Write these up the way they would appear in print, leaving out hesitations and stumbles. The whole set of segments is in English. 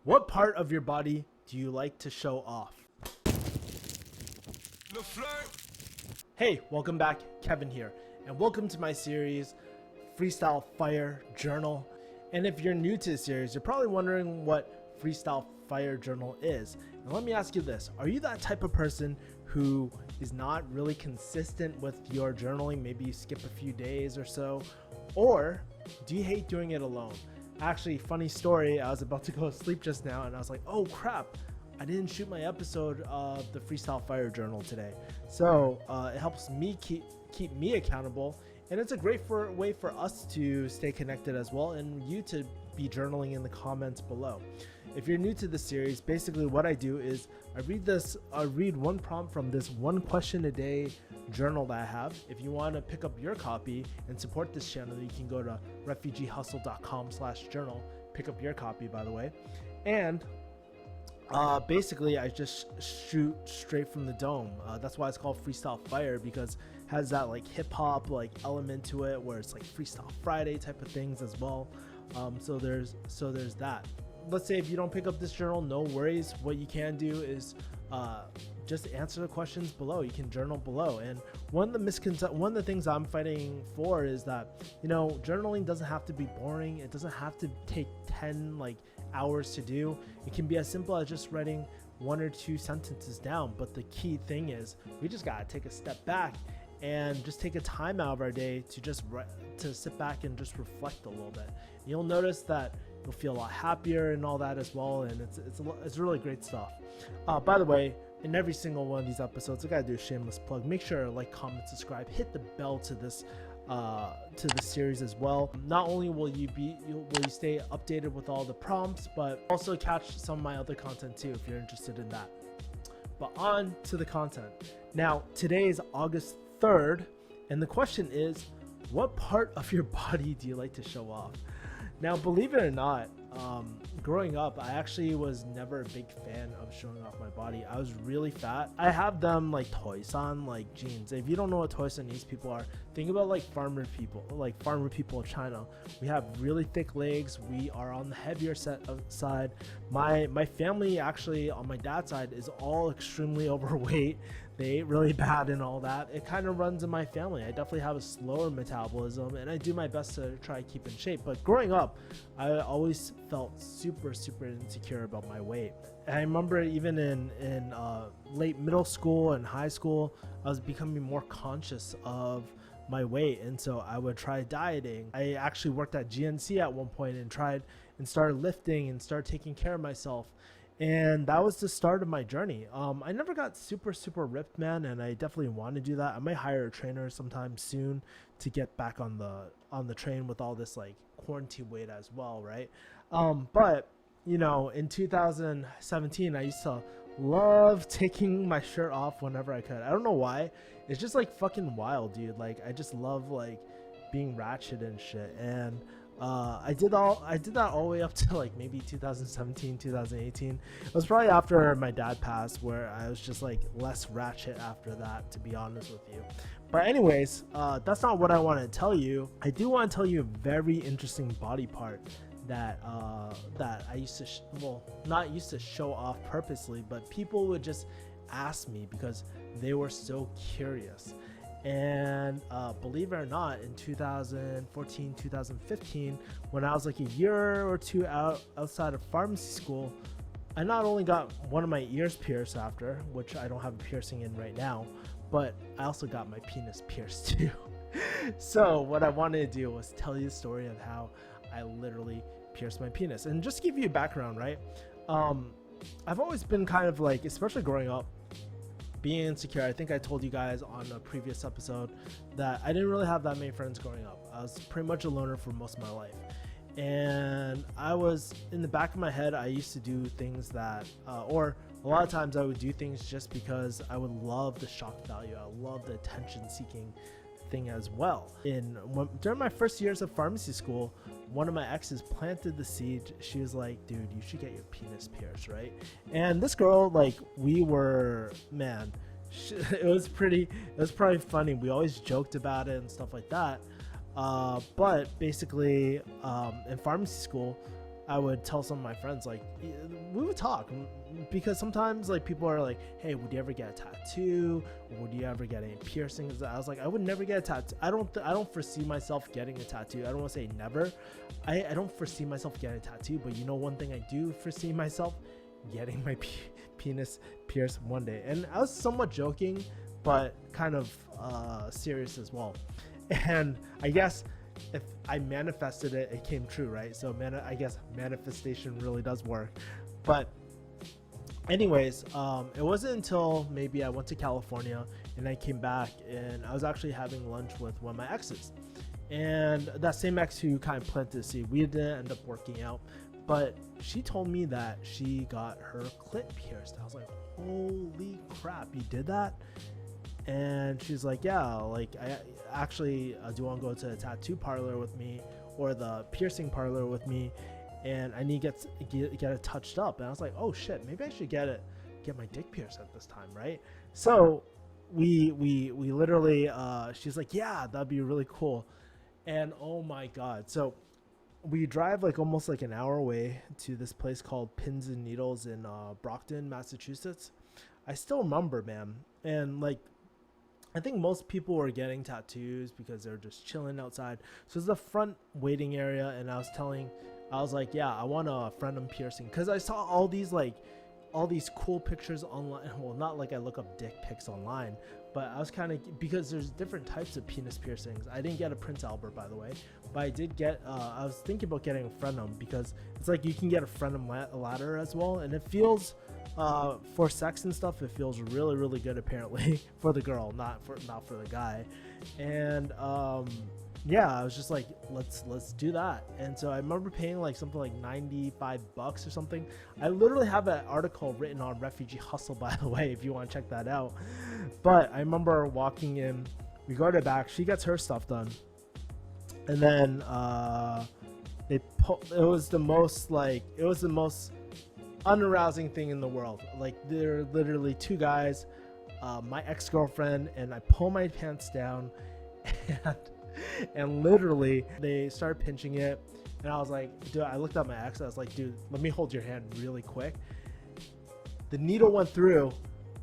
What part of your body do you like to show off? Hey, welcome back. Kevin here, and welcome to my series, Freestyle Fire Journal. And if you're new to the series, you're probably wondering what Freestyle Fire Journal is. And let me ask you this. Are you that type of person who is not really consistent with your journaling? Maybe you skip a few days or so. Or do you hate doing it alone? Actually, funny story, I was about to go to sleep just now and I was like, oh crap, I didn't shoot my episode of the Freestyle Fire Journal today. So it helps me keep me accountable, and it's a great way for us to stay connected as well, and you to be journaling in the comments below. If you're new to the series, basically what I do is I read one prompt from this one question a day journal that I have. If you want to pick up your copy and support this channel, you can go to refugeehustle.com/journal, pick up your copy, by the way. And basically I just shoot straight from the dome. That's why it's called Freestyle Fire, because it has that like hip hop like element to it, where it's like Freestyle Friday type of things as well. So there's that. Let's say if you don't pick up this journal, no worries. What you can do is just answer the questions below. You can journal below. And one of the things I'm fighting for is that, you know, journaling doesn't have to be boring. It doesn't have to take 10 hours to do. It can be as simple as just writing 1 or 2 sentences down. But the key thing is we just gotta take a step back and just take a time out of our day to just to sit back and just reflect a little bit. You'll notice that you'll feel a lot happier and all that as well, and it's really great stuff. By the way, in every single one of these episodes, I gotta do a shameless plug. Make sure to like, comment, subscribe, hit the bell to this series as well. Not only will you stay updated with all the prompts, but also catch some of my other content too if you're interested in that. But on to the content. Now, today is August 3rd, and the question is, what part of your body do you like to show off? Now, believe it or not, growing up, I actually was never a big fan of showing off my body. I was really fat. I have them like toisan, like jeans. If you don't know what toisanese people are, think about like farmer people of China. We have really thick legs. We are on the heavier side. My family, actually on my dad's side, is all extremely overweight. They ate really bad and all that. It kind of runs in my family. I definitely have a slower metabolism, and I do my best to try to keep in shape. But growing up, I always felt super insecure about my weight. And I remember even in late middle school and high school, I was becoming more conscious of my weight, and so I would try dieting. I actually worked at GNC at one point and started lifting and started taking care of myself. And that was the start of my journey. I never got super ripped, man, and I definitely want to do that. I might hire a trainer sometime soon to get back on the train with all this like quarantine weight as well, right? But you know, in 2017, I used to love taking my shirt off whenever I could. I don't know why. It's just like fucking wild, dude. Like I just love like being ratchet and shit. And I did that all the way up to like maybe 2017, 2018. It was probably after my dad passed where I was just like less ratchet after that, to be honest with you. But anyways, that's not what I want to tell you. I do want to tell you a very interesting body part that I used to not used to show off purposely, but people would just ask me because they were so curious. And believe it or not, in 2014, 2015, when I was like a year or two outside of pharmacy school, I not only got one of my ears pierced after, which I don't have a piercing in right now, but I also got my penis pierced too. So what I wanted to do was tell you the story of how I literally pierced my penis. And just to give you a background, right? I've always been kind of like, especially growing up, being insecure. I think I told you guys on a previous episode that I didn't really have that many friends growing up. I was pretty much a loner for most of my life. And I was, in the back of my head, I used to do things that, or a lot of times I would do things just because I would love the shock value. I love the attention seeking thing as well. During my first years of pharmacy school, one of my exes planted the seed. She was like, dude, you should get your penis pierced, right? And this girl, like, we were, man, it was probably funny. We always joked about it and stuff like that. But basically, in pharmacy school, I would tell some of my friends, like, we would talk, because sometimes like people are like, hey, would you ever get a tattoo? Would you ever get any piercings? I was like, I would never get a tattoo. I don't foresee myself getting a tattoo. I don't want to say never. I don't foresee myself getting a tattoo, but you know, one thing I do foresee myself getting my penis pierced one day. And I was somewhat joking, but kind of serious as well. And I guess if I manifested it, it came true, right? So I guess manifestation really does work. But anyways, it wasn't until maybe I went to California and I came back, and I was actually having lunch with one of my exes, and that same ex who kind of planted the seed. We didn't end up working out, but she told me that she got her clit pierced. I was like, holy crap, you did that? And she's like, yeah, like, I actually do you want to go to the tattoo parlor with me, or the piercing parlor with me, and I need to get it touched up. And I was like, oh shit, maybe I should get my dick pierced at this time, right? So we literally she's like, yeah, that'd be really cool. And oh my god, so we drive like almost like an hour away to this place called Pins and Needles in Brockton, Massachusetts. I still remember, man. And like, I think most people were getting tattoos because they're just chilling outside. So it's the front waiting area, and I was like, yeah, I want a frenum piercing, because I saw all these cool pictures online. Well, not like I look up dick pics online, but I was kind of, because there's different types of penis piercings. I didn't get a Prince Albert, by the way, but I did get, I was thinking about getting a frenum, because it's like you can get a frenum ladder as well, and it feels, for sex and stuff, it feels really, really good apparently for the girl, not for the guy. And yeah, I was just like, let's do that. And so I remember paying like something like $95 or something. I literally have an article written on Refugee Hustle, by the way, if you want to check that out. But I remember walking in, we go to the back, she gets her stuff done, and then it was the most unarousing thing in the world. Like, there are literally two guys, my ex-girlfriend, and I pull my pants down, and literally they started pinching it, and I was like, dude, I looked at my ex, I was like, dude, let me hold your hand really quick. The needle went through,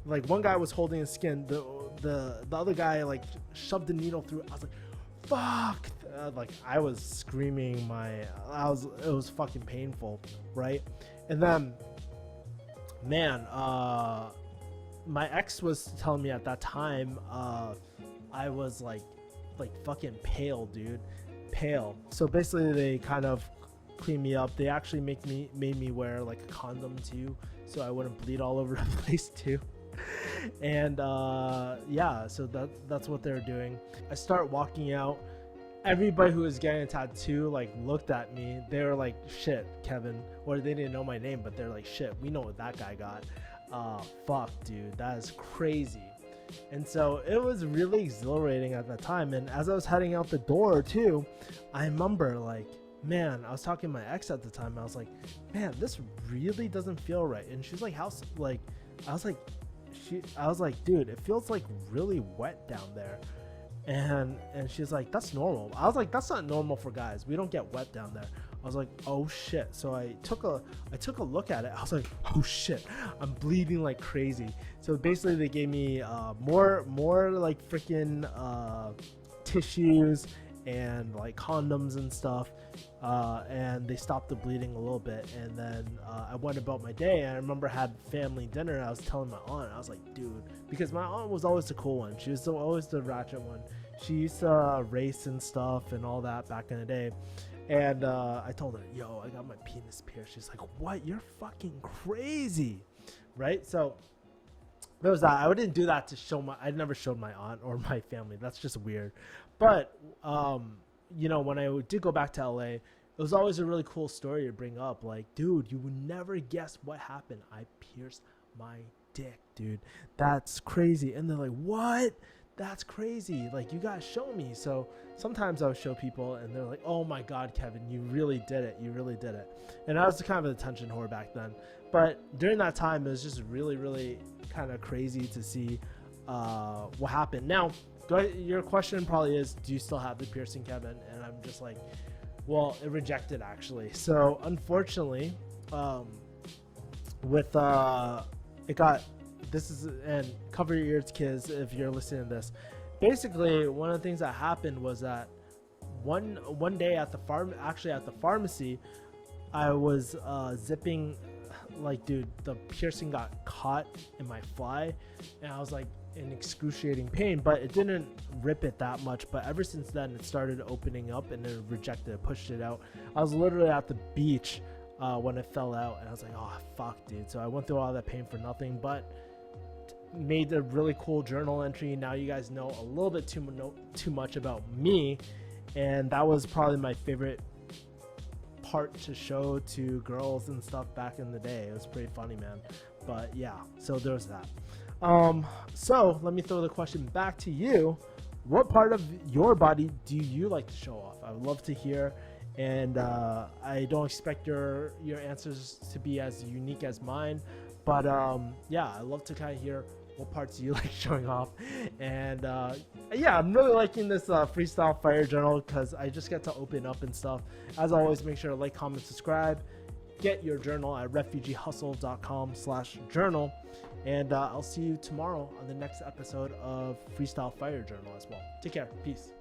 like, one guy was holding his skin, the other guy like shoved the needle through. I was like, fuck, like, I was screaming it was fucking painful, right? And then, man, my ex was telling me at that time, I was like fucking pale, dude, pale. So basically they kind of cleaned me up. They actually made me wear like a condom too, so I wouldn't bleed all over the place too. And yeah, so that's what they're doing. I start walking out. Everybody who was getting a tattoo like looked at me. They were like, shit, Kevin, or they didn't know my name, but they're like, shit, we know what that guy got. Fuck, dude, that is crazy. And so it was really exhilarating at that time. And as I was heading out the door too, I remember, like, man, I was talking to my ex at the time. I was like, man, this really doesn't feel right. And she's like, how? Like, I was like, dude, it feels like really wet down there. And she's like, that's normal. I was like, that's not normal for guys. We don't get wet down there. I was like, oh shit. So I took a look at it. I was like, oh shit, I'm bleeding like crazy. So basically they gave me more like freaking tissues and like condoms and stuff, and they stopped the bleeding a little bit. And then I went about my day, and I remember I had family dinner, and I was telling my aunt, I was like, dude, because my aunt was always the cool one, she was always the ratchet one. She used to race and stuff and all that back in the day. And I told her, yo, I got my penis pierced. She's like, what? You're fucking crazy, right? So there was that. I didn't do that to show I never showed my aunt or my family. That's just weird. But you know, when I did go back to LA, it was always a really cool story to bring up. Like, dude, you would never guess what happened. I pierced my dick, dude. That's crazy. And they're like, what? That's crazy. Like, you gotta show me. So sometimes I would show people, and they're like, oh my god, Kevin, you really did it. You really did it. And I was kind of an attention whore back then. But during that time, it was just really, really kind of crazy to see what happened. Now, your question probably is, do you still have the piercing, Kevin? And I'm just like, Well, it rejected actually. So unfortunately, with it got, this is, and cover your ears kids if you're listening to this. Basically, one of the things that happened was that one day at the pharmacy, I was zipping, like, dude, the piercing got caught in my fly, and I was like in excruciating pain, but it didn't rip it that much. But ever since then, it started opening up and it rejected it, pushed it out. I was literally at the beach when it fell out, and I was like, oh fuck, dude. So I went through all that pain for nothing, but made a really cool journal entry. Now you guys know a little bit too much about me, and that was probably my favorite part to show to girls and stuff back in the day. It was pretty funny, man. But yeah, so there's that. So let me throw the question back to you. What part of your body do you like to show off? I would love to hear, and I don't expect your answers to be as unique as mine, but yeah, I love to kind of hear what parts you like showing off. And yeah, I'm really liking this Freestyle Fire Journal because I just get to open up and stuff. As always, make sure to like, comment, subscribe. Get your journal at refugeehustle.com/journal. And I'll see you tomorrow on the next episode of Freestyle Fire Journal as well. Take care. Peace.